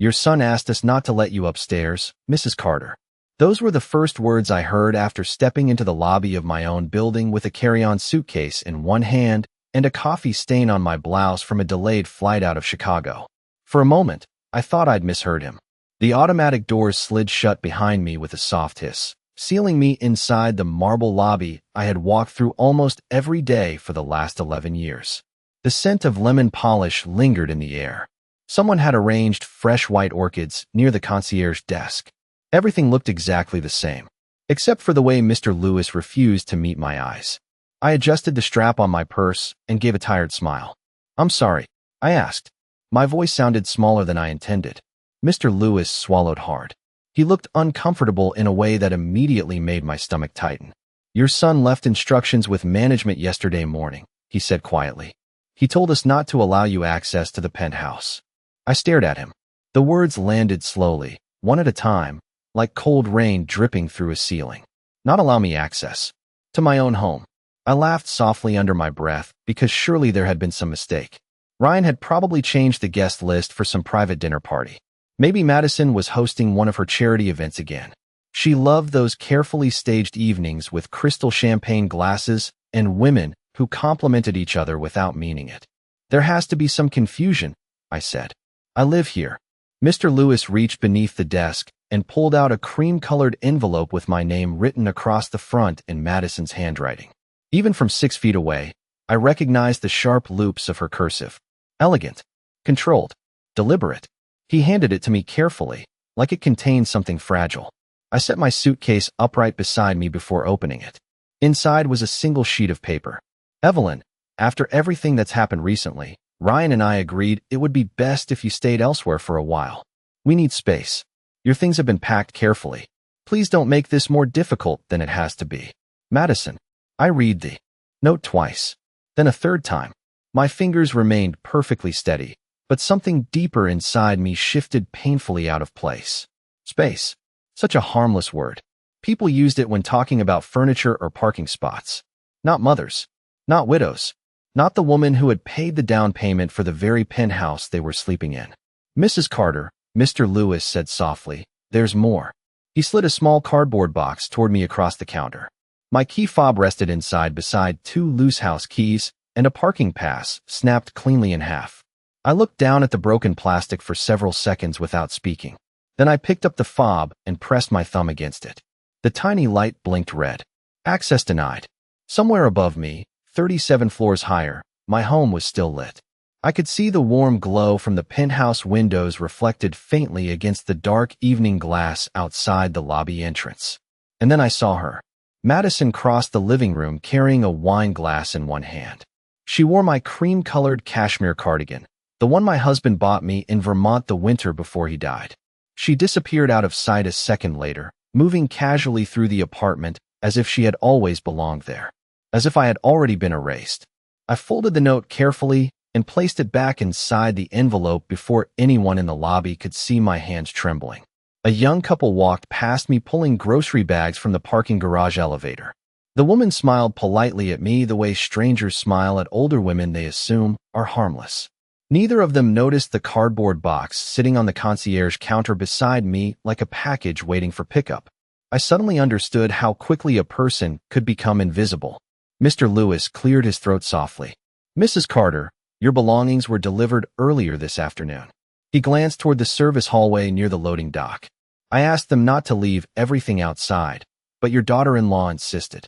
"Your son asked us not to let you upstairs, Mrs. Carter." Those were the first words I heard after stepping into the lobby of my own building with a carry-on suitcase in one hand and a coffee stain on my blouse from a delayed flight out of Chicago. For a moment, I thought I'd misheard him. The automatic doors slid shut behind me with a soft hiss, sealing me inside the marble lobby I had walked through almost every day for the last 11 years. The scent of lemon polish lingered in the air. Someone had arranged fresh white orchids near the concierge desk. Everything looked exactly the same, except for the way Mr. Lewis refused to meet my eyes. I adjusted the strap on my purse and gave a tired smile. "I'm sorry," I asked. My voice sounded smaller than I intended. Mr. Lewis swallowed hard. He looked uncomfortable in a way that immediately made my stomach tighten. "Your son left instructions with management yesterday morning," he said quietly. "He told us not to allow you access to the penthouse." I stared at him. The words landed slowly, one at a time, like cold rain dripping through a ceiling. Not allow me access to my own home. I laughed softly under my breath because surely there had been some mistake. Ryan had probably changed the guest list for some private dinner party. Maybe Madison was hosting one of her charity events again. She loved those carefully staged evenings with crystal champagne glasses and women who complimented each other without meaning it. "There has to be some confusion," I said. "I live here." Mr. Lewis reached beneath the desk and pulled out a cream-colored envelope with my name written across the front in Madison's handwriting. Even from 6 feet away, I recognized the sharp loops of her cursive. Elegant, controlled, deliberate. He handed it to me carefully, like it contained something fragile. I set my suitcase upright beside me before opening it. Inside was a single sheet of paper. "Evelyn, after everything that's happened recently, Ryan and I agreed it would be best if you stayed elsewhere for a while. We need space. Your things have been packed carefully. Please don't make this more difficult than it has to be. Madison." I read the note twice, then a third time. My fingers remained perfectly steady, but something deeper inside me shifted painfully out of place. Space. Such a harmless word. People used it when talking about furniture or parking spots. Not mothers. Not widows. Not the woman who had paid the down payment for the very penthouse they were sleeping in. "Mrs. Carter," Mr. Lewis said softly, "there's more." He slid a small cardboard box toward me across the counter. My key fob rested inside beside 2 loose house keys and a parking pass snapped cleanly in half. I looked down at the broken plastic for several seconds without speaking. Then I picked up the fob and pressed my thumb against it. The tiny light blinked red. Access denied. Somewhere above me, 37 floors higher, my home was still lit. I could see the warm glow from the penthouse windows reflected faintly against the dark evening glass outside the lobby entrance. And then I saw her. Madison crossed the living room carrying a wine glass in one hand. She wore my cream-colored cashmere cardigan, the one my husband bought me in Vermont the winter before he died. She disappeared out of sight a second later, moving casually through the apartment as if she had always belonged there, as if I had already been erased. I folded the note carefully and placed it back inside the envelope before anyone in the lobby could see my hands trembling. A young couple walked past me pulling grocery bags from the parking garage elevator. The woman smiled politely at me the way strangers smile at older women they assume are harmless. Neither of them noticed the cardboard box sitting on the concierge counter beside me like a package waiting for pickup. I suddenly understood how quickly a person could become invisible. Mr. Lewis cleared his throat softly. "Mrs. Carter, your belongings were delivered earlier this afternoon." He glanced toward the service hallway near the loading dock. "I asked them not to leave everything outside, but your daughter-in-law insisted."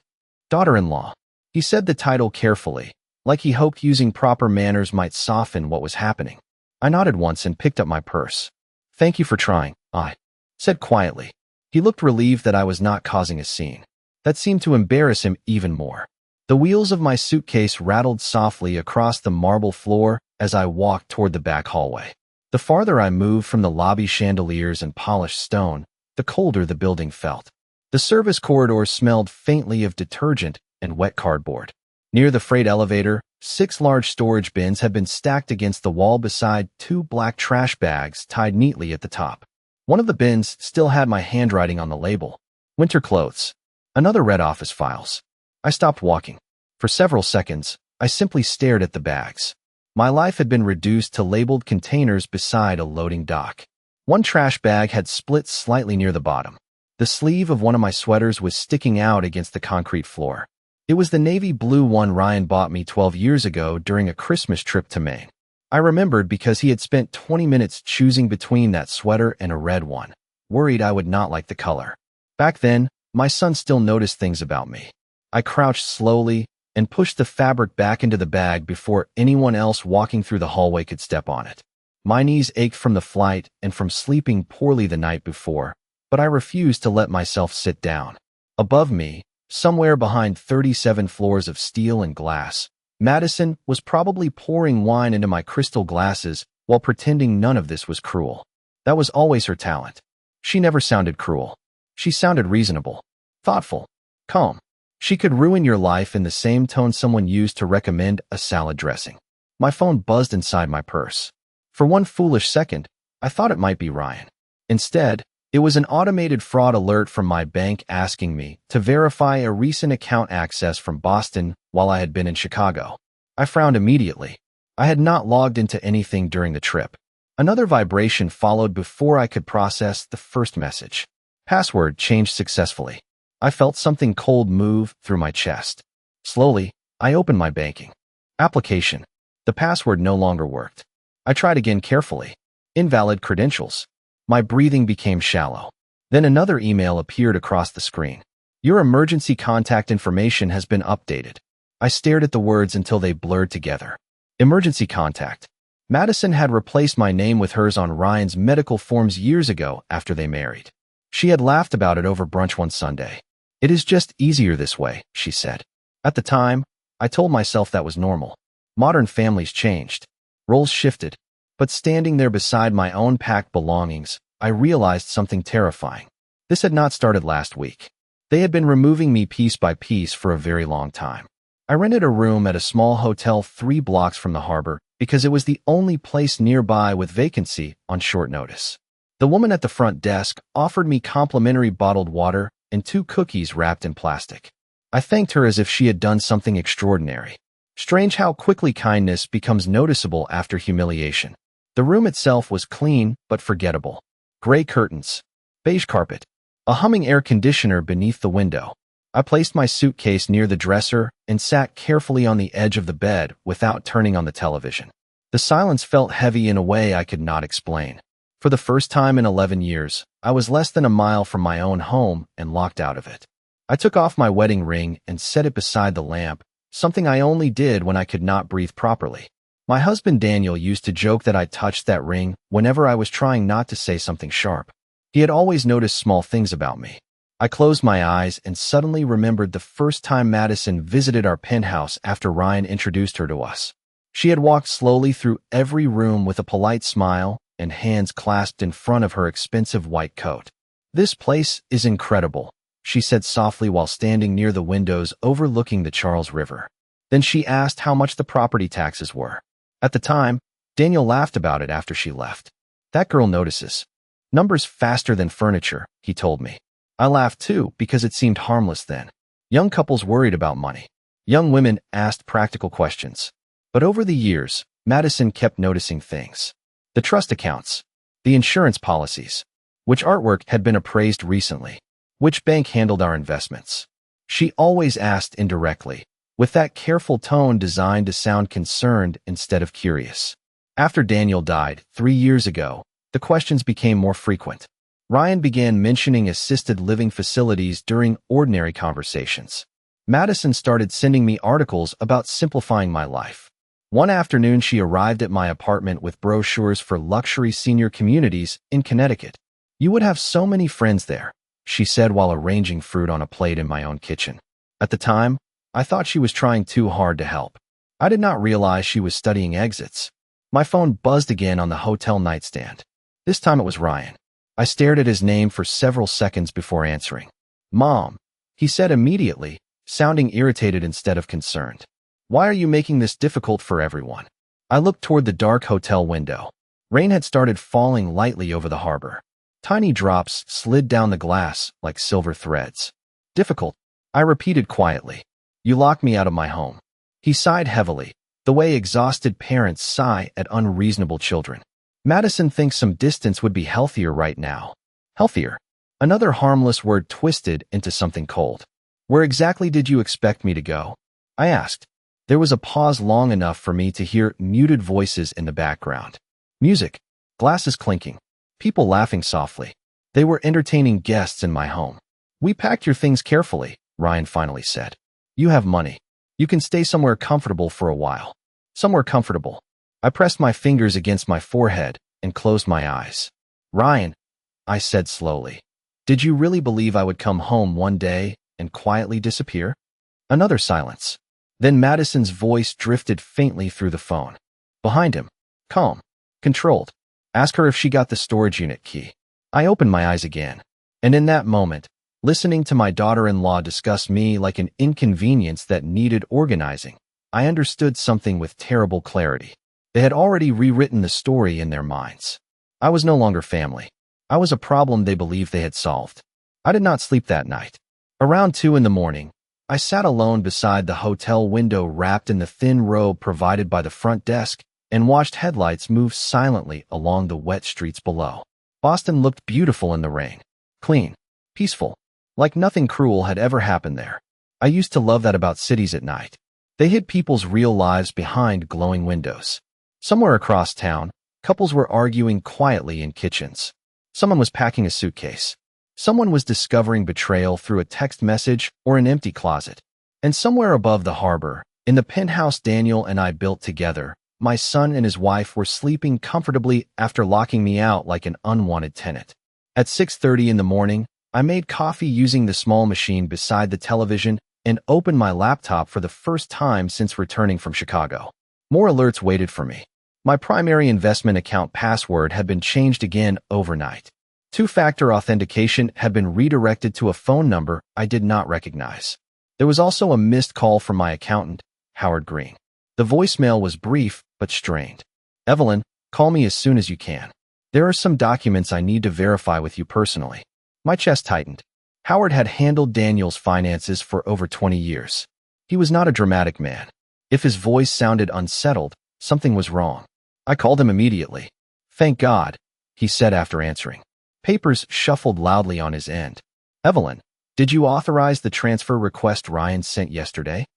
"Daughter-in-law." He said the title carefully, like he hoped using proper manners might soften what was happening. I nodded once and picked up my purse. "Thank you for trying," I said quietly. He looked relieved that I was not causing a scene. That seemed to embarrass him even more. The wheels of my suitcase rattled softly across the marble floor as I walked toward the back hallway. The farther I moved from the lobby chandeliers and polished stone, the colder the building felt. The service corridors smelled faintly of detergent and wet cardboard. Near the freight elevator, 6 large storage bins had been stacked against the wall beside 2 black trash bags tied neatly at the top. One of the bins still had my handwriting on the label. Winter clothes. Another read office files. I stopped walking. For several seconds, I simply stared at the bags. My life had been reduced to labeled containers beside a loading dock. One trash bag had split slightly near the bottom. The sleeve of one of my sweaters was sticking out against the concrete floor. It was the navy blue one Ryan bought me 12 years ago during a Christmas trip to Maine. I remembered because he had spent 20 minutes choosing between that sweater and a red one, worried I would not like the color. Back then, my son still noticed things about me. I crouched slowly and pushed the fabric back into the bag before anyone else walking through the hallway could step on it. My knees ached from the flight and from sleeping poorly the night before, but I refused to let myself sit down. Above me, somewhere behind 37 floors of steel and glass, Madison was probably pouring wine into my crystal glasses while pretending none of this was cruel. That was always her talent. She never sounded cruel. She sounded reasonable, thoughtful, calm. She could ruin your life in the same tone someone used to recommend a salad dressing. My phone buzzed inside my purse. For one foolish second, I thought it might be Ryan. Instead, it was an automated fraud alert from my bank asking me to verify a recent account access from Boston while I had been in Chicago. I frowned immediately. I had not logged into anything during the trip. Another vibration followed before I could process the first message. Password changed successfully. I felt something cold move through my chest. Slowly, I opened my banking application. The password no longer worked. I tried again carefully. Invalid credentials. My breathing became shallow. Then another email appeared across the screen. Your emergency contact information has been updated. I stared at the words until they blurred together. Emergency contact. Madison had replaced my name with hers on Ryan's medical forms years ago after they married. She had laughed about it over brunch one Sunday. It is just easier this way, she said. At the time, I told myself that was normal. Modern families changed. Roles shifted. But standing there beside my own packed belongings, I realized something terrifying. This had not started last week. They had been removing me piece by piece for a very long time. I rented a room at a small hotel 3 blocks from the harbor because it was the only place nearby with vacancy on short notice. The woman at the front desk offered me complimentary bottled water and 2 cookies wrapped in plastic. I thanked her as if she had done something extraordinary. Strange how quickly kindness becomes noticeable after humiliation. The room itself was clean but forgettable. Gray curtains, beige carpet, a humming air conditioner beneath the window. I placed my suitcase near the dresser and sat carefully on the edge of the bed without turning on the television. The silence felt heavy in a way I could not explain. For the first time in 11 years, I was less than a mile from my own home and locked out of it. I took off my wedding ring and set it beside the lamp, something I only did when I could not breathe properly. My husband Daniel used to joke that I touched that ring whenever I was trying not to say something sharp. He had always noticed small things about me. I closed my eyes and suddenly remembered the first time Madison visited our penthouse after Ryan introduced her to us. She had walked slowly through every room with a polite smile and hands clasped in front of her expensive white coat. "This place is incredible," she said softly while standing near the windows overlooking the Charles River. Then she asked how much the property taxes were. At the time, Daniel laughed about it after she left. "That girl notices. Numbers faster than furniture," he told me. I laughed too because it seemed harmless then. Young couples worried about money. Young women asked practical questions. But over the years, Madison kept noticing things. The trust accounts, the insurance policies, which artwork had been appraised recently, which bank handled our investments. She always asked indirectly, with that careful tone designed to sound concerned instead of curious. After Daniel died 3 years ago, the questions became more frequent. Ryan began mentioning assisted living facilities during ordinary conversations. Madison started sending me articles about simplifying my life. One afternoon, she arrived at my apartment with brochures for luxury senior communities in Connecticut. "You would have so many friends there," she said while arranging fruit on a plate in my own kitchen. At the time, I thought she was trying too hard to help. I did not realize she was studying exits. My phone buzzed again on the hotel nightstand. This time it was Ryan. I stared at his name for several seconds before answering. "Mom," he said immediately, sounding irritated instead of concerned. "Why are you making this difficult for everyone?" I looked toward the dark hotel window. Rain had started falling lightly over the harbor. Tiny drops slid down the glass like silver threads. "Difficult," I repeated quietly. "You locked me out of my home." He sighed heavily, the way exhausted parents sigh at unreasonable children. Madison thinks some distance would be healthier right now. Healthier. Another harmless word twisted into something cold. Where exactly did you expect me to go? I asked. There was a pause long enough for me to hear muted voices in the background. Music. Glasses clinking. People laughing softly. They were entertaining guests in my home. We packed your things carefully, Ryan finally said. You have money. You can stay somewhere comfortable for a while. Somewhere comfortable. I pressed my fingers against my forehead and closed my eyes. Ryan, I said slowly, did you really believe I would come home one day and quietly disappear? Another silence. Then Madison's voice drifted faintly through the phone. Behind him. Calm. Controlled. Ask her if she got the storage unit key. I opened my eyes again. And in that moment, listening to my daughter-in-law discuss me like an inconvenience that needed organizing, I understood something with terrible clarity. They had already rewritten the story in their minds. I was no longer family. I was a problem they believed they had solved. I did not sleep that night. Around 2 in the morning, I sat alone beside the hotel window wrapped in the thin robe provided by the front desk and watched headlights move silently along the wet streets below. Boston looked beautiful in the rain. Clean. Peaceful. Like nothing cruel had ever happened there. I used to love that about cities at night. They hid people's real lives behind glowing windows. Somewhere across town, couples were arguing quietly in kitchens. Someone was packing a suitcase. Someone was discovering betrayal through a text message or an empty closet. And somewhere above the harbor, in the penthouse Daniel and I built together, my son and his wife were sleeping comfortably after locking me out like an unwanted tenant. At 6:30 in the morning, I made coffee using the small machine beside the television and opened my laptop for the first time since returning from Chicago. More alerts waited for me. My primary investment account password had been changed again overnight. Two-factor authentication had been redirected to a phone number I did not recognize. There was also a missed call from my accountant, Howard Green. The voicemail was brief but strained. Evelyn, call me as soon as you can. There are some documents I need to verify with you personally. My chest tightened. Howard had handled Daniel's finances for over 20 years. He was not a dramatic man. If his voice sounded unsettled, something was wrong. I called him immediately. Thank God, he said after answering. Papers shuffled loudly on his end. Evelyn, did you authorize the transfer request Ryan sent yesterday?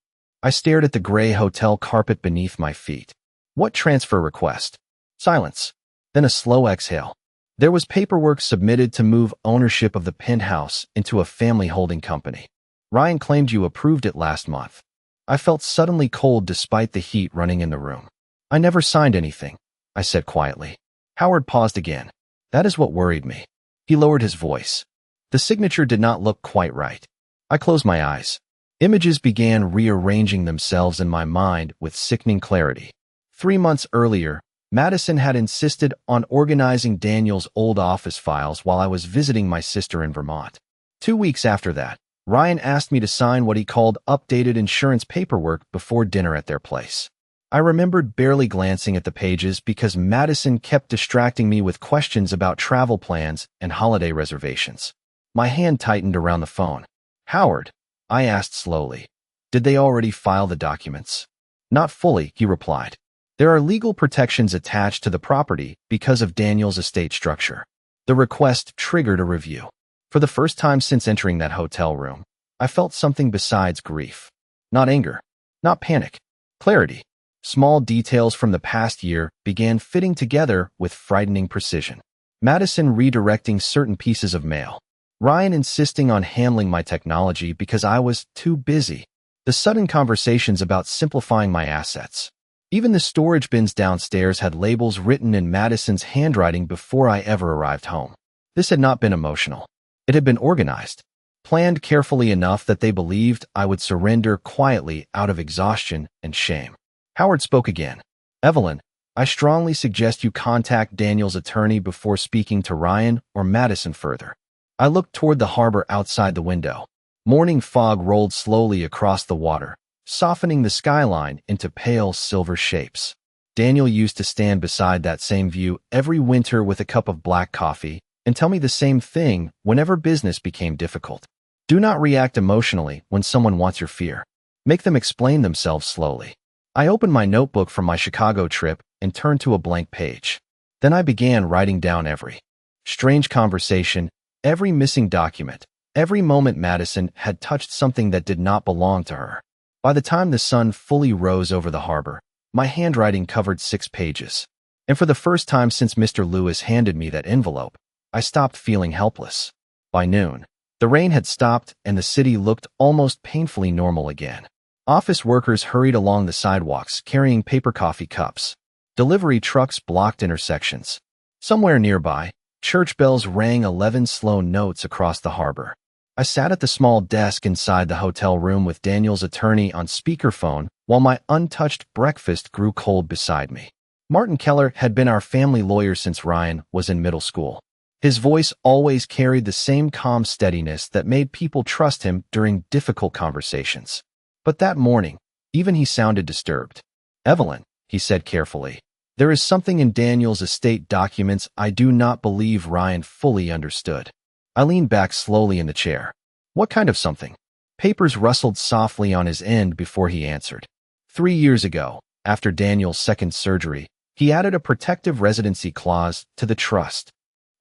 I stared at the gray hotel carpet beneath my feet. What transfer request? Silence. Then a slow exhale. There was paperwork submitted to move ownership of the penthouse into a family holding company. Ryan claimed you approved it last month. I felt suddenly cold despite the heat running in the room. I never signed anything, I said quietly. Howard paused again. That is what worried me. He lowered his voice. The signature did not look quite right. I closed my eyes. Images began rearranging themselves in my mind with sickening clarity. 3 months earlier, Madison had insisted on organizing Daniel's old office files while I was visiting my sister in Vermont. 2 weeks after that, Ryan asked me to sign what he called updated insurance paperwork before dinner at their place. I remembered barely glancing at the pages because Madison kept distracting me with questions about travel plans and holiday reservations. My hand tightened around the phone. Howard, I asked slowly, did they already file the documents? Not fully, he replied. There are legal protections attached to the property because of Daniel's estate structure. The request triggered a review. For the first time since entering that hotel room, I felt something besides grief. Not anger. Not panic. Clarity. Small details from the past year began fitting together with frightening precision. Madison redirecting certain pieces of mail. Ryan insisting on handling my technology because I was too busy. The sudden conversations about simplifying my assets. Even the storage bins downstairs had labels written in Madison's handwriting before I ever arrived home. This had not been emotional. It had been organized, planned carefully enough that they believed I would surrender quietly out of exhaustion and shame. Howard spoke again. Evelyn, I strongly suggest you contact Daniel's attorney before speaking to Ryan or Madison further. I looked toward the harbor outside the window. Morning fog rolled slowly across the water, softening the skyline into pale silver shapes. Daniel used to stand beside that same view every winter with a cup of black coffee and tell me the same thing whenever business became difficult. Do not react emotionally when someone wants your fear. Make them explain themselves slowly. I opened my notebook from my Chicago trip and turned to a blank page. Then I began writing down every strange conversation, every missing document, every moment Madison had touched something that did not belong to her. By the time the sun fully rose over the harbor, my handwriting covered 6 pages. And for the first time since Mr. Lewis handed me that envelope, I stopped feeling helpless. By noon, the rain had stopped and the city looked almost painfully normal again. Office workers hurried along the sidewalks carrying paper coffee cups. Delivery trucks blocked intersections. Somewhere nearby, church bells rang 11 slow notes across the harbor. I sat at the small desk inside the hotel room with Daniel's attorney on speakerphone while my untouched breakfast grew cold beside me. Martin Keller had been our family lawyer since Ryan was in middle school. His voice always carried the same calm steadiness that made people trust him during difficult conversations. But that morning, even he sounded disturbed. "Evelyn," he said carefully, "there is something in Daniel's estate documents I do not believe Ryan fully understood." I leaned back slowly in the chair. "What kind of something?" Papers rustled softly on his end before he answered. 3 years ago, after Daniel's second surgery, he added a protective residency clause to the trust.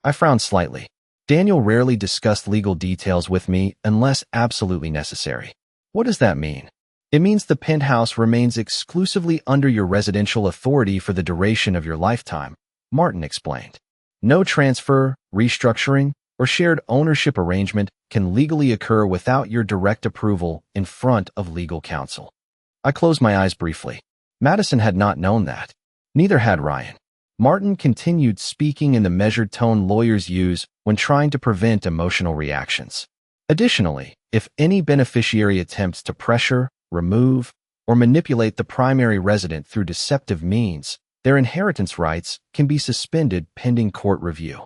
I frowned slightly. Daniel rarely discussed legal details with me unless absolutely necessary. "What does that mean?" "It means the penthouse remains exclusively under your residential authority for the duration of your lifetime," Martin explained. "No transfer, restructuring, or shared ownership arrangement can legally occur without your direct approval in front of legal counsel." I closed my eyes briefly. Madison had not known that. Neither had Ryan. Martin continued speaking in the measured tone lawyers use when trying to prevent emotional reactions. "Additionally, if any beneficiary attempts to pressure, remove, or manipulate the primary resident through deceptive means, their inheritance rights can be suspended pending court review."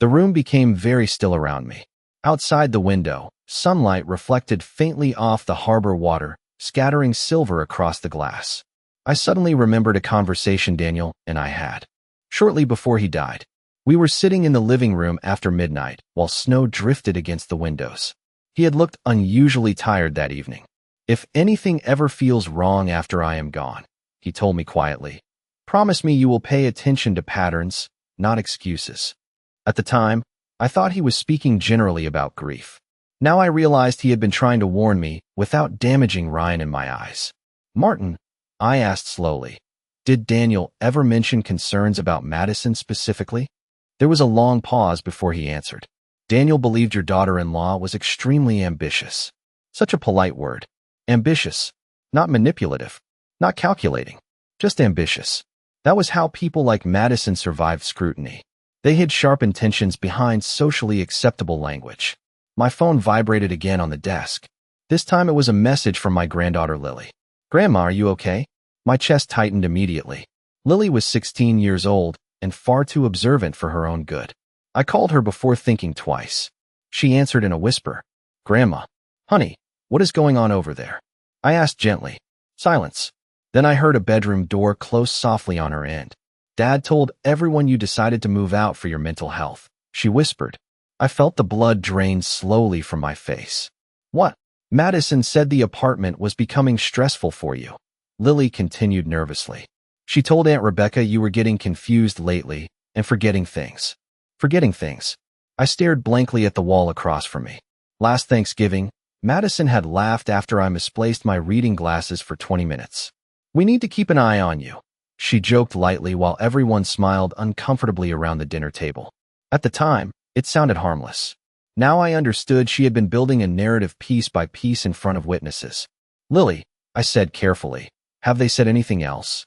The room became very still around me. Outside the window, sunlight reflected faintly off the harbor water, scattering silver across the glass. I suddenly remembered a conversation Daniel and I had. Shortly before he died, we were sitting in the living room after midnight while snow drifted against the windows. He had looked unusually tired that evening. "If anything ever feels wrong after I am gone," he told me quietly, "promise me you will pay attention to patterns, not excuses." At the time, I thought he was speaking generally about grief. Now I realized he had been trying to warn me without damaging Ryan in my eyes. "Martin," I asked slowly, "did Daniel ever mention concerns about Madison specifically?" There was a long pause before he answered. "Daniel believed your daughter-in-law was extremely ambitious." Such a polite word. Ambitious. Not manipulative. Not calculating. Just ambitious. That was how people like Madison survived scrutiny. They hid sharp intentions behind socially acceptable language. My phone vibrated again on the desk. This time it was a message from my granddaughter Lily. "Grandma, are you okay?" My chest tightened immediately. Lily was 16 years old and far too observant for her own good. I called her before thinking twice. She answered in a whisper. "Grandma." "Honey, what is going on over there?" I asked gently. Silence. Then I heard a bedroom door close softly on her end. "Dad told everyone you decided to move out for your mental health," she whispered. I felt the blood drain slowly from my face. "What?" "Madison said the apartment was becoming stressful for you," Lily continued nervously. "She told Aunt Rebecca you were getting confused lately and forgetting things." Forgetting things. I stared blankly at the wall across from me. Last Thanksgiving, Madison had laughed after I misplaced my reading glasses for 20 minutes. "We need to keep an eye on you," she joked lightly while everyone smiled uncomfortably around the dinner table. At the time, it sounded harmless. Now I understood she had been building a narrative piece by piece in front of witnesses. "Lily," I said carefully, "have they said anything else?"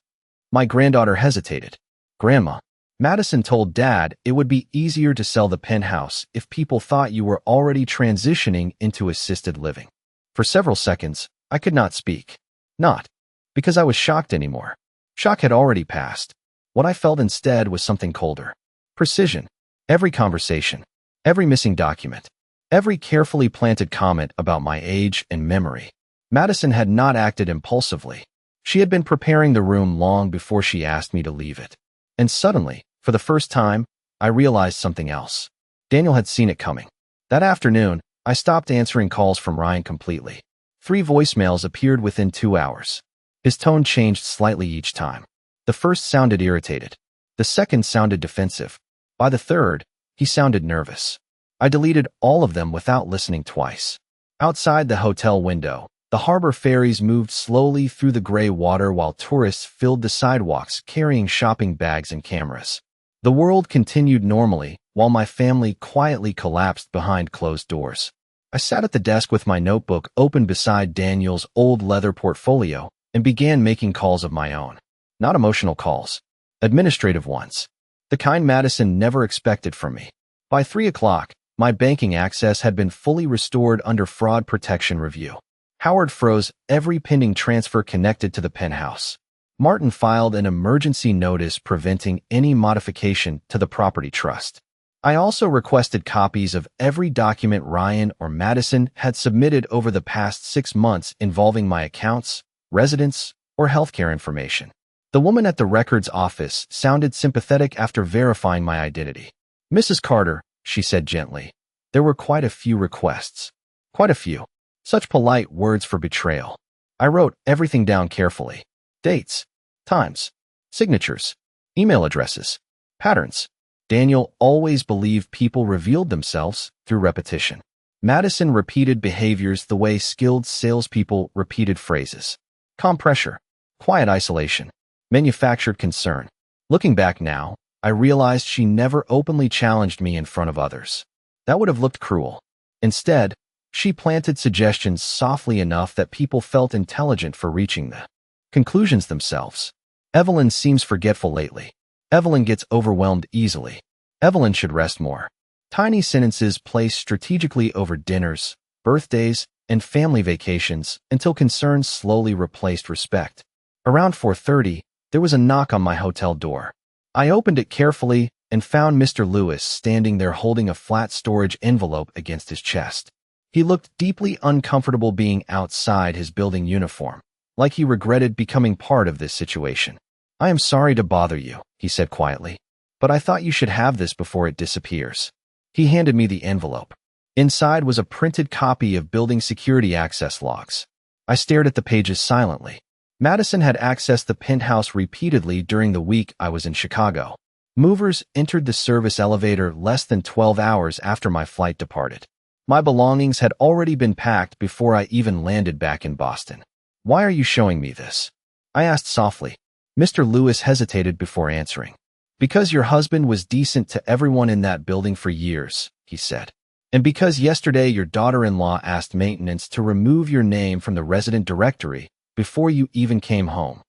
My granddaughter hesitated. "Grandma, Madison told Dad it would be easier to sell the penthouse if people thought you were already transitioning into assisted living." For several seconds, I could not speak. Not because I was shocked anymore. Shock had already passed. What I felt instead was something colder. Precision. Every conversation. Every missing document. Every carefully planted comment about my age and memory. Madison had not acted impulsively. She had been preparing the room long before she asked me to leave it. And suddenly, for the first time, I realized something else. Daniel had seen it coming. That afternoon, I stopped answering calls from Ryan completely. 3 voicemails appeared within 2 hours. His tone changed slightly each time. The first sounded irritated. The The second sounded defensive. By the third, he sounded nervous. I deleted all of them without listening twice. Outside the hotel window, the harbor ferries moved slowly through the gray water while tourists filled the sidewalks carrying shopping bags and cameras. The world continued normally while my family quietly collapsed behind closed doors. I sat at the desk with my notebook open beside Daniel's old leather portfolio and began making calls of my own. Not emotional calls, administrative ones. The kind Madison never expected from me. By 3 o'clock, my banking access had been fully restored under fraud protection review. Howard froze every pending transfer connected to the penthouse. Martin filed an emergency notice preventing any modification to the property trust. I also requested copies of every document Ryan or Madison had submitted over the past 6 months involving my accounts, residence, or healthcare information. The woman at the records office sounded sympathetic after verifying my identity. "Mrs. Carter," she said gently, "there were quite a few requests. Quite a few. Such polite words for betrayal." I wrote everything down carefully. Dates, times, signatures, email addresses, patterns. Daniel always believed people revealed themselves through repetition. Madison repeated behaviors the way skilled salespeople repeated phrases. Calm pressure, quiet isolation, manufactured concern. Looking back now, I realized she never openly challenged me in front of others. That would have looked cruel. Instead, she planted suggestions softly enough that people felt intelligent for reaching the conclusions themselves. "Evelyn seems forgetful lately. Evelyn gets overwhelmed easily. Evelyn should rest more." Tiny sentences placed strategically over dinners, birthdays, and family vacations until concerns slowly replaced respect. Around 4:30, there was a knock on my hotel door. I opened it carefully and found Mr. Lewis standing there holding a flat storage envelope against his chest. He looked deeply uncomfortable being outside his building uniform, like he regretted becoming part of this situation. "I am sorry to bother you," he said quietly, "but I thought you should have this before it disappears." He handed me the envelope. Inside was a printed copy of building security access logs. I stared at the pages silently. Madison had accessed the penthouse repeatedly during the week I was in Chicago. Movers entered the service elevator less than 12 hours after my flight departed. My belongings had already been packed before I even landed back in Boston. "Why are you showing me this?" I asked softly. Mr. Lewis hesitated before answering. "Because your husband was decent to everyone in that building for years," he said. "And because yesterday your daughter-in-law asked maintenance to remove your name from the resident directory before you even came home."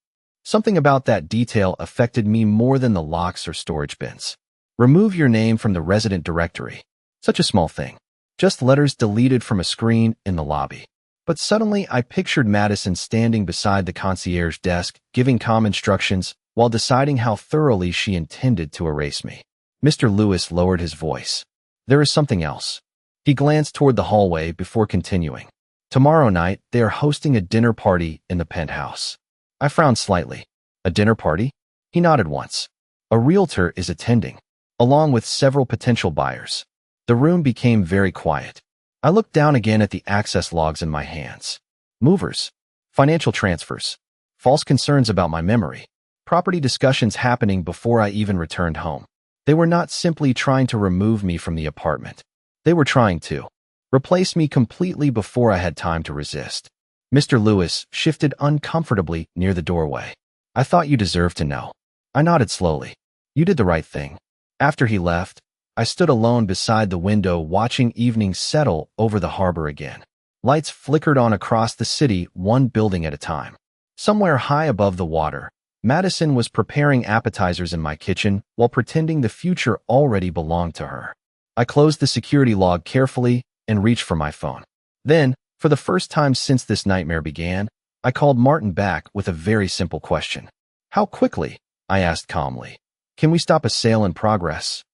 Something about that detail affected me more than the locks or storage bins. Remove your name from the resident directory. Such a small thing. Just letters deleted from a screen in the lobby. But suddenly I pictured Madison standing beside the concierge desk, giving calm instructions while deciding how thoroughly she intended to erase me. Mr. Lewis lowered his voice. "There is something else." He glanced toward the hallway before continuing. "Tomorrow night, they are hosting a dinner party in the penthouse." I frowned slightly. "A dinner party?" He nodded once. "A realtor is attending, along with several potential buyers." The room became very quiet. I looked down again at the access logs in my hands. Movers, financial transfers, false concerns about my memory, property discussions happening before I even returned home. They were not simply trying to remove me from the apartment. They were trying to replace me completely before I had time to resist. Mr. Lewis shifted uncomfortably near the doorway. "I thought you deserved to know." I nodded slowly. "You did the right thing." After he left, I stood alone beside the window watching evening settle over the harbor again. Lights flickered on across the city, one building at a time. Somewhere high above the water, Madison was preparing appetizers in my kitchen while pretending the future already belonged to her. I closed the security log carefully and reached for my phone. Then, for the first time since this nightmare began, I called Martin back with a very simple question. "How quickly?" I asked calmly. "Can we stop a sale in progress?"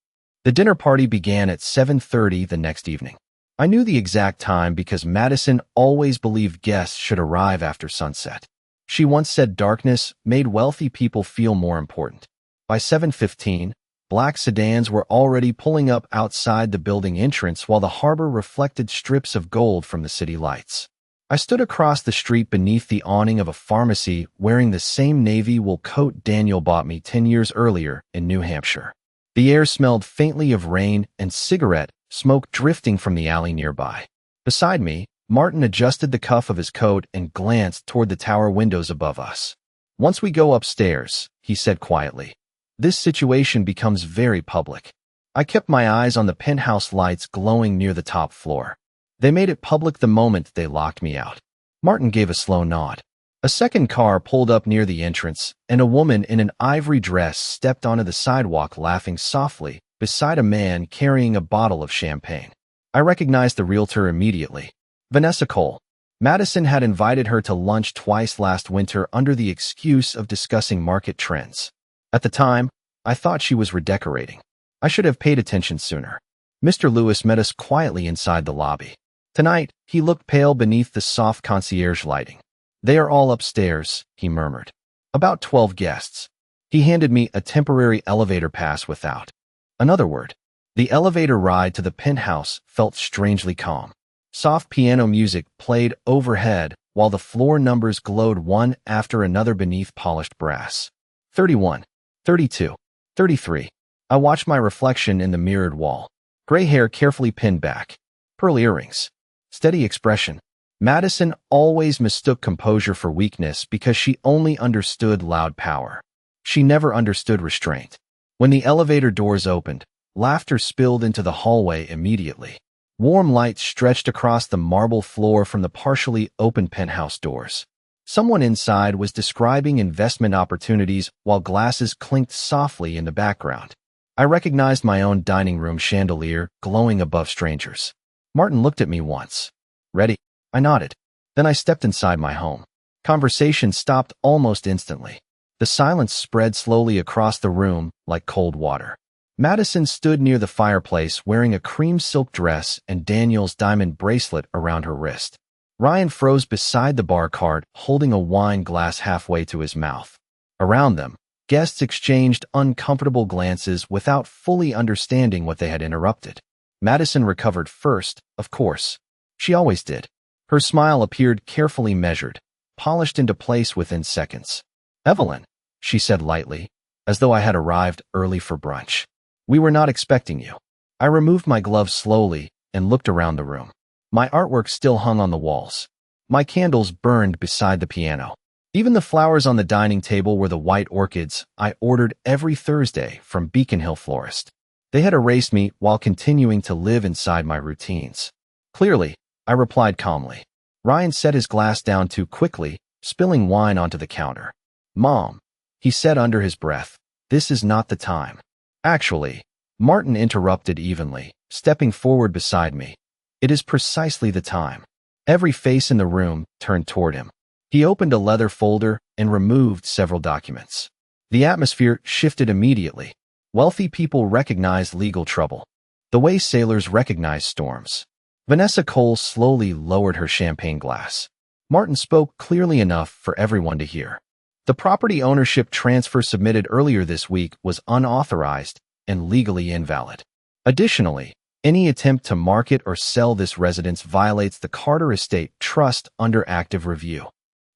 The dinner party began at 7:30 the next evening. I knew the exact time because Madison always believed guests should arrive after sunset. She once said darkness made wealthy people feel more important. By 7:15, black sedans were already pulling up outside the building entrance while the harbor reflected strips of gold from the city lights. I stood across the street beneath the awning of a pharmacy wearing the same navy wool coat Daniel bought me 10 years earlier in New Hampshire. The air smelled faintly of rain and cigarette smoke drifting from the alley nearby. Beside me, Martin adjusted the cuff of his coat and glanced toward the tower windows above us. "Once we go upstairs," he said quietly, "this situation becomes very public." I kept my eyes on the penthouse lights glowing near the top floor. They made it public the moment they locked me out. Martin gave a slow nod. A second car pulled up near the entrance, and a woman in an ivory dress stepped onto the sidewalk laughing softly beside a man carrying a bottle of champagne. I recognized the realtor immediately. Vanessa Cole. Madison had invited her to lunch twice last winter under the excuse of discussing market trends. At the time, I thought she was redecorating. I should have paid attention sooner. Mr. Lewis met us quietly inside the lobby. Tonight, he looked pale beneath the soft concierge lighting. "They are all upstairs," he murmured. "About 12 guests." He handed me a temporary elevator pass without another word. The elevator ride to the penthouse felt strangely calm. Soft piano music played overhead while the floor numbers glowed one after another beneath polished brass. 31, 32, 33. I watched my reflection in the mirrored wall. Gray hair carefully pinned back. Pearl earrings. Steady expression. Madison always mistook composure for weakness because she only understood loud power. She never understood restraint. When the elevator doors opened, laughter spilled into the hallway immediately. Warm light stretched across the marble floor from the partially open penthouse doors. Someone inside was describing investment opportunities while glasses clinked softly in the background. I recognized my own dining room chandelier glowing above strangers. Martin looked at me once. "Ready?" I nodded. Then I stepped inside my home. Conversation stopped almost instantly. The silence spread slowly across the room like cold water. Madison stood near the fireplace wearing a cream silk dress and Daniel's diamond bracelet around her wrist. Ryan froze beside the bar cart, holding a wine glass halfway to his mouth. Around them, guests exchanged uncomfortable glances without fully understanding what they had interrupted. Madison recovered first, of course. She always did. Her smile appeared carefully measured, polished into place within seconds. "Evelyn," she said lightly, as though I had arrived early for brunch. "We were not expecting you." I removed my gloves slowly and looked around the room. My artwork still hung on the walls. My candles burned beside the piano. Even the flowers on the dining table were the white orchids I ordered every Thursday from Beacon Hill Florist. They had erased me while continuing to live inside my routines. "Clearly," I replied calmly. Ryan set his glass down too quickly, spilling wine onto the counter. "Mom," he said under his breath, "this is not the time." "Actually," Martin interrupted evenly, stepping forward beside me, "it is precisely the time." Every face in the room turned toward him. He opened a leather folder and removed several documents. The atmosphere shifted immediately. Wealthy people recognized legal trouble, the way sailors recognize storms. Vanessa Cole slowly lowered her champagne glass. Martin spoke clearly enough for everyone to hear. "The property ownership transfer submitted earlier this week was unauthorized and legally invalid. Additionally, any attempt to market or sell this residence violates the Carter Estate Trust under active review."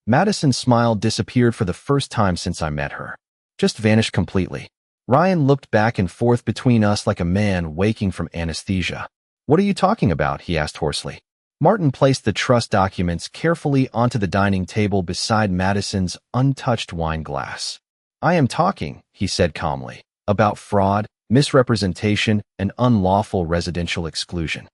Madison's smile disappeared for the first time since I met her. Just vanished completely. Ryan looked back and forth between us like a man waking from anesthesia. "What are you talking about?" he asked hoarsely. Martin placed the trust documents carefully onto the dining table beside Madison's untouched wine glass. "I am talking," he said calmly, "about fraud, misrepresentation, and unlawful residential exclusion."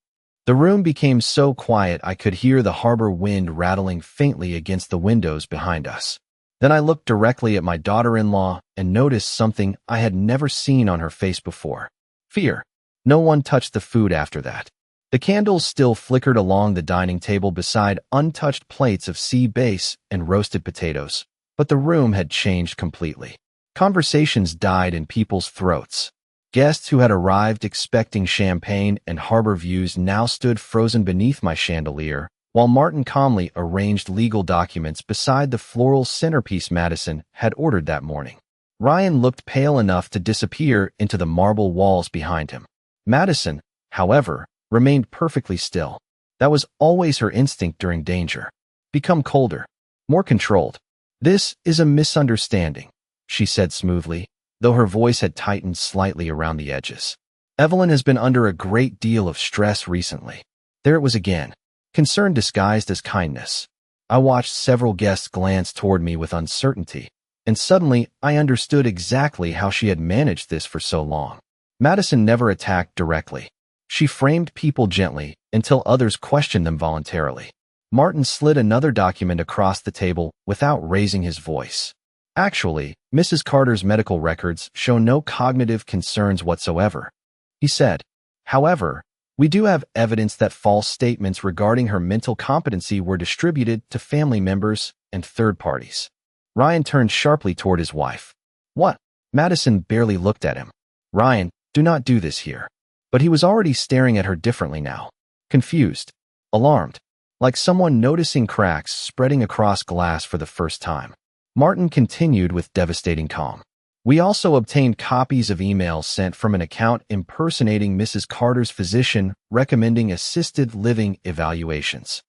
The room became so quiet I could hear the harbor wind rattling faintly against the windows behind us. Then I looked directly at my daughter-in-law and noticed something I had never seen on her face before. Fear. No one touched the food after that. The candles still flickered along the dining table beside untouched plates of sea bass and roasted potatoes, but the room had changed completely. Conversations died in people's throats. Guests who had arrived expecting champagne and harbor views now stood frozen beneath my chandelier, while Martin calmly arranged legal documents beside the floral centerpiece Madison had ordered that morning. Ryan looked pale enough to disappear into the marble walls behind him. Madison, however, remained perfectly still. That was always her instinct during danger. become colder, more controlled. This is a misunderstanding, she said smoothly, though her voice had tightened slightly around the edges. Evelyn has been under a great deal of stress recently. There it was again, concern disguised as kindness. I watched several guests glance toward me with uncertainty, and suddenly I understood exactly how she had managed this for so long. Madison never attacked directly. She framed people gently until others questioned them voluntarily. Martin slid another document across the table without raising his voice. Actually, Mrs. Carter's medical records show no cognitive concerns whatsoever, he said. However, we do have evidence that false statements regarding her mental competency were distributed to family members and third parties. Ryan turned sharply toward his wife. What? Madison barely looked at him. Ryan, do not do this here. But he was already staring at her differently now. Confused. Alarmed. Like someone noticing cracks spreading across glass for the first time. Martin continued with devastating calm. We also obtained copies of emails sent from an account impersonating Mrs. Carter's physician recommending assisted living evaluations.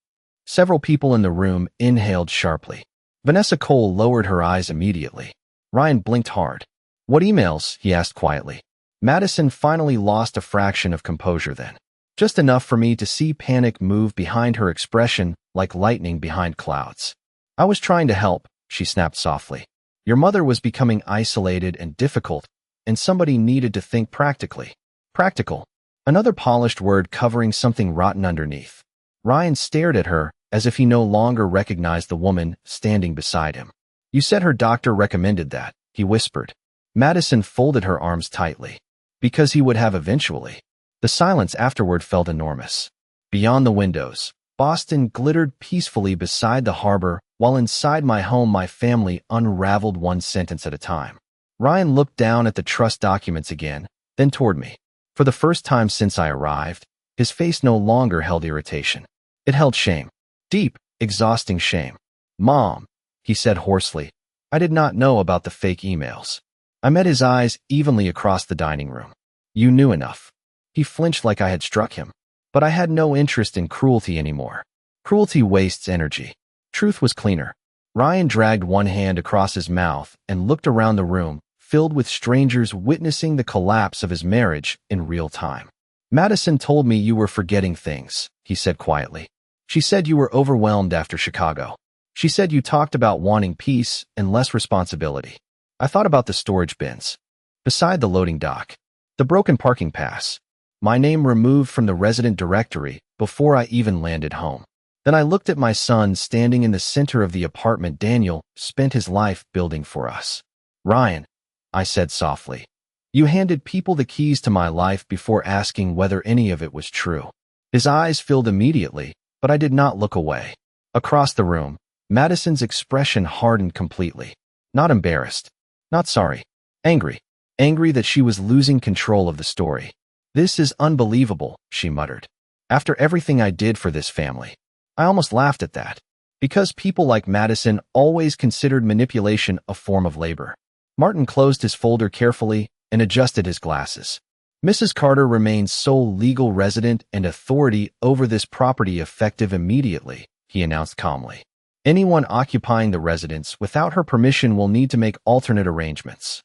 Several people in the room inhaled sharply. Vanessa Cole lowered her eyes immediately. Ryan blinked hard. What emails? He asked quietly. Madison finally lost a fraction of composure then. Just enough for me to see panic move behind her expression like lightning behind clouds. I was trying to help, she snapped softly. Your mother was becoming isolated and difficult, and somebody needed to think practically. Practical. Another polished word covering something rotten underneath. Ryan stared at her as if he no longer recognized the woman standing beside him. You said her doctor recommended that, he whispered. Madison folded her arms tightly. Because he would have eventually. The silence afterward felt enormous. Beyond the windows, Boston glittered peacefully beside the harbor, while inside my home my family unraveled one sentence at a time. Ryan looked down at the trust documents again, then toward me. For the first time since I arrived, his face no longer held irritation. It held shame. Deep, exhausting shame. Mom, he said hoarsely, I did not know about the fake emails. I met his eyes evenly across the dining room. You knew enough. He flinched like I had struck him. But I had no interest in cruelty anymore. Cruelty wastes energy. Truth was cleaner. Ryan dragged one hand across his mouth and looked around the room, filled with strangers witnessing the collapse of his marriage in real time. Madison told me you were forgetting things, he said quietly. She said you were overwhelmed after Chicago. She said you talked about wanting peace and less responsibility. I thought about the storage bins. Beside the loading dock. The broken parking pass. My name removed from the resident directory before I even landed home. Then I looked at my son standing in the center of the apartment Daniel spent his life building for us. Ryan, I said softly, you handed people the keys to my life before asking whether any of it was true. His eyes filled immediately, but I did not look away. Across the room, Madison's expression hardened completely. Not embarrassed. Not sorry. Angry. Angry that she was losing control of the story. This is unbelievable, she muttered. After everything I did for this family. I almost laughed at that. Because people like Madison always considered manipulation a form of labor. Martin closed his folder carefully and adjusted his glasses. Mrs. Carter remains sole legal resident and authority over this property effective immediately, he announced calmly. Anyone occupying the residence without her permission will need to make alternate arrangements.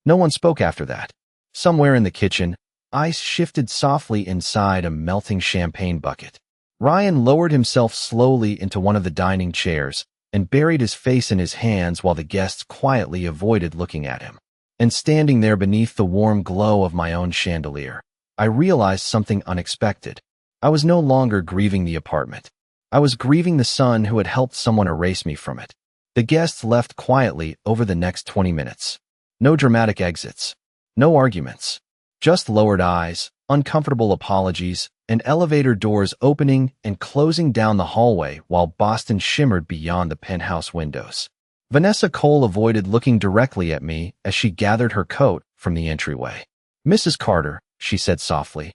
No one spoke after that. Somewhere in the kitchen, ice shifted softly inside a melting champagne bucket. Ryan lowered himself slowly into one of the dining chairs and buried his face in his hands while the guests quietly avoided looking at him. And standing there beneath the warm glow of my own chandelier, I realized something unexpected. I was no longer grieving the apartment. I was grieving the son who had helped someone erase me from it. The guests left quietly over the next 20 minutes. No dramatic exits. No arguments. Just lowered eyes, uncomfortable apologies, and elevator doors opening and closing down the hallway while Boston shimmered beyond the penthouse windows. Vanessa Cole avoided looking directly at me as she gathered her coat from the entryway. Mrs. Carter, she said softly,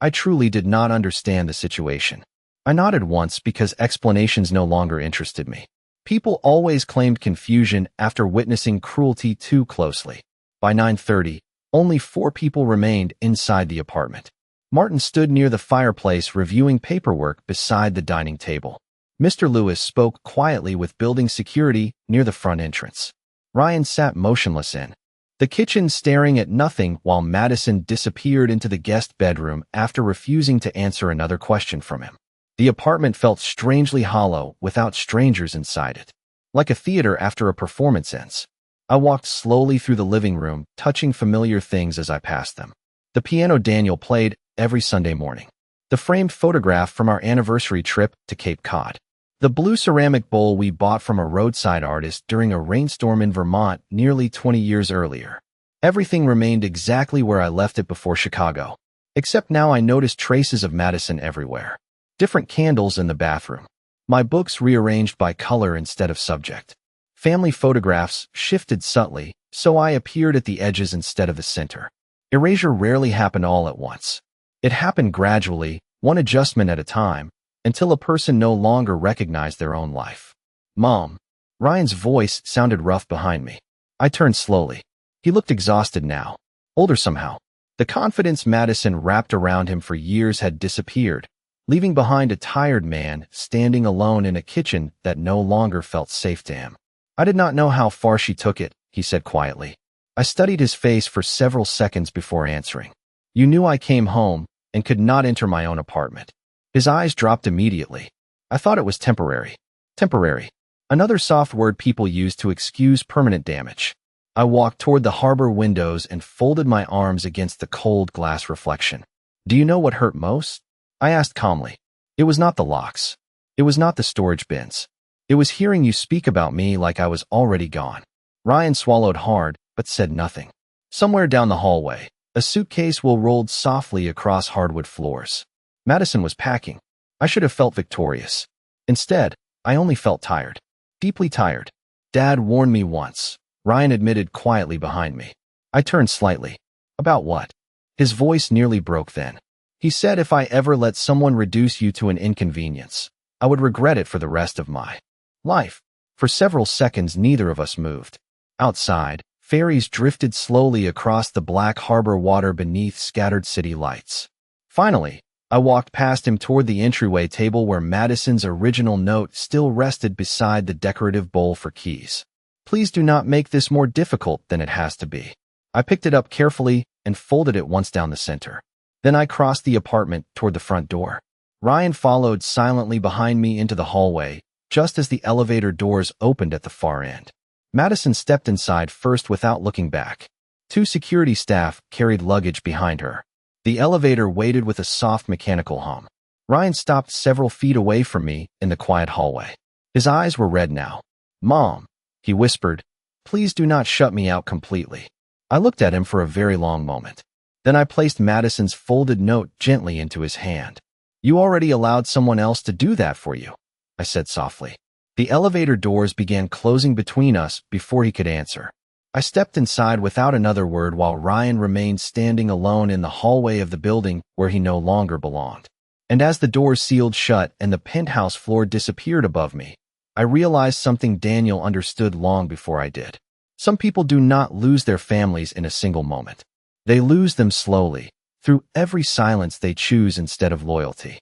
I truly did not understand the situation. I nodded once because explanations no longer interested me. People always claimed confusion after witnessing cruelty too closely. By 9:30, only 4 people remained inside the apartment. Martin stood near the fireplace reviewing paperwork beside the dining table. Mr. Lewis spoke quietly with building security near the front entrance. Ryan sat motionless in the kitchen, staring at nothing while Madison disappeared into the guest bedroom after refusing to answer another question from him. The apartment felt strangely hollow without strangers inside it, like a theater after a performance ends. I walked slowly through the living room, touching familiar things as I passed them. The piano Daniel played every Sunday morning. The framed photograph from our anniversary trip to Cape Cod. The blue ceramic bowl we bought from a roadside artist during a rainstorm in Vermont nearly 20 years earlier. Everything remained exactly where I left it before Chicago. Except now I noticed traces of Madison everywhere. Different candles in the bathroom. My books rearranged by color instead of subject. Family photographs shifted subtly, so I appeared at the edges instead of the center. Erasure rarely happened all at once. It happened gradually, one adjustment at a time, until a person no longer recognized their own life. Mom. Ryan's voice sounded rough behind me. I turned slowly. He looked exhausted now. Older somehow. The confidence Madison wrapped around him for years had disappeared, leaving behind a tired man standing alone in a kitchen that no longer felt safe to him. I did not know how far she took it, he said quietly. I studied his face for several seconds before answering. You knew I came home and could not enter my own apartment. His eyes dropped immediately. I thought it was temporary. Temporary. Another soft word people use to excuse permanent damage. I walked toward the harbor windows and folded my arms against the cold glass reflection. Do you know what hurt most? I asked calmly. It was not the locks. It was not the storage bins. It was hearing you speak about me like I was already gone. Ryan swallowed hard, but said nothing. Somewhere down the hallway, a suitcase rolled softly across hardwood floors. Madison was packing. I should have felt victorious. Instead, I only felt tired. Deeply tired. Dad warned me once, Ryan admitted quietly behind me. I turned slightly. About what? His voice nearly broke then. He said if I ever let someone reduce you to an inconvenience, I would regret it for the rest of my life. For several seconds, neither of us moved. Outside, ferries drifted slowly across the black harbor water beneath scattered city lights. Finally, I walked past him toward the entryway table where Madison's original note still rested beside the decorative bowl for keys. Please do not make this more difficult than it has to be. I picked it up carefully and folded it once down the center. Then I crossed the apartment toward the front door. Ryan followed silently behind me into the hallway, just as the elevator doors opened at the far end. Madison stepped inside first without looking back. 2 security staff carried luggage behind her. The elevator waited with a soft mechanical hum. Ryan stopped several feet away from me in the quiet hallway. His eyes were red now. Mom, he whispered, please do not shut me out completely. I looked at him for a very long moment. Then I placed Madison's folded note gently into his hand. You already allowed someone else to do that for you, I said softly. The elevator doors began closing between us before he could answer. I stepped inside without another word while Ryan remained standing alone in the hallway of the building where he no longer belonged. And as the doors sealed shut and the penthouse floor disappeared above me, I realized something Daniel understood long before I did. Some people do not lose their families in a single moment. They lose them slowly, through every silence they choose instead of loyalty.